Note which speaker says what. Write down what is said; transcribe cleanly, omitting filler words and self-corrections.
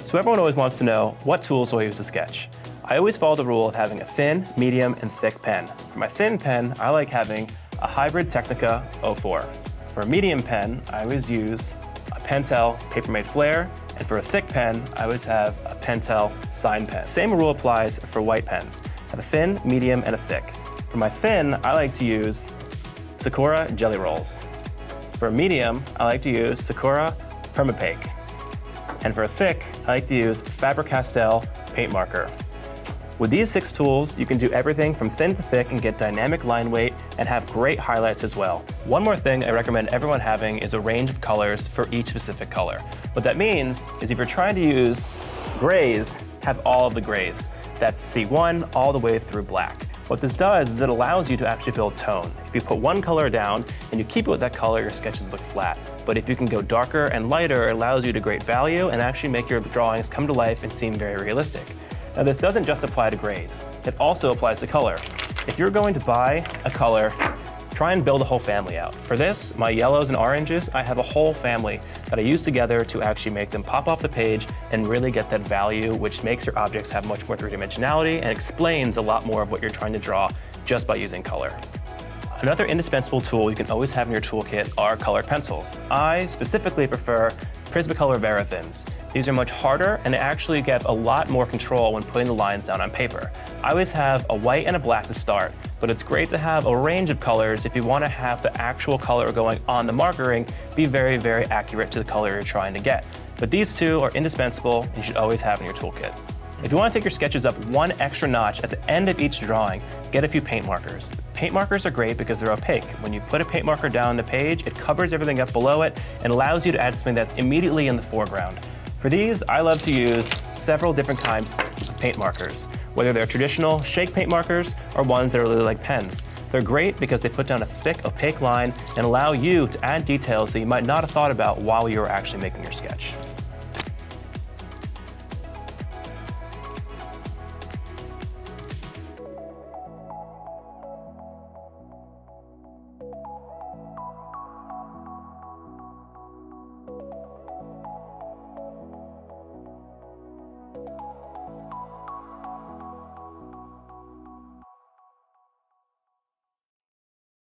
Speaker 1: So everyone always wants to know, what tools do I use to sketch? I always follow the rule of having a thin, medium, and thick pen. For my thin pen, I like having a hybrid Technica 04. For a medium pen, I always use a Pentel Papermate Flare, and for a thick pen, I always have a Pentel Sign Pen. Same rule applies for white pens. I have a thin, medium, and a thick. For my thin, I like to use Sakura Jelly Rolls. For a medium, I like to use Sakura Permapaque. And for a thick, I like to use Faber-Castell Paint Marker. With these 6 tools, you can do everything from thin to thick and get dynamic line weight and have great highlights as well. One more thing I recommend everyone having is a range of colors for each specific color. What that means is if you're trying to use grays, have all of the grays. That's C1 all the way through black. What this does is it allows you to actually build tone. If you put one color down and you keep it with that color, your sketches look flat. But if you can go darker and lighter, it allows you to create value and actually make your drawings come to life and seem very realistic. Now this doesn't just apply to grays, it also applies to color. If you're going to buy a color, try and build a whole family out. For this, my yellows and oranges, I have a whole family that I use together to actually make them pop off the page and really get that value, which makes your objects have much more three-dimensionality and explains a lot more of what you're trying to draw just by using color. Another indispensable tool you can always have in your toolkit are colored pencils. I specifically prefer Prismacolor Verithins. These are much harder and they actually get a lot more control when putting the lines down on paper. I always have a white and a black to start, but it's great to have a range of colors if you want to have the actual color going on the markering be very, very accurate to the color you're trying to get. But these 2 are indispensable and you should always have in your toolkit. If you want to take your sketches up one extra notch at the end of each drawing, get a few paint markers. Paint markers are great because they're opaque. When you put a paint marker down on the page, it covers everything up below it and allows you to add something that's immediately in the foreground. For these, I love to use several different types of paint markers, whether they're traditional shake paint markers or ones that are really like pens. They're great because they put down a thick, opaque line and allow you to add details that you might not have thought about while you were actually making your sketch.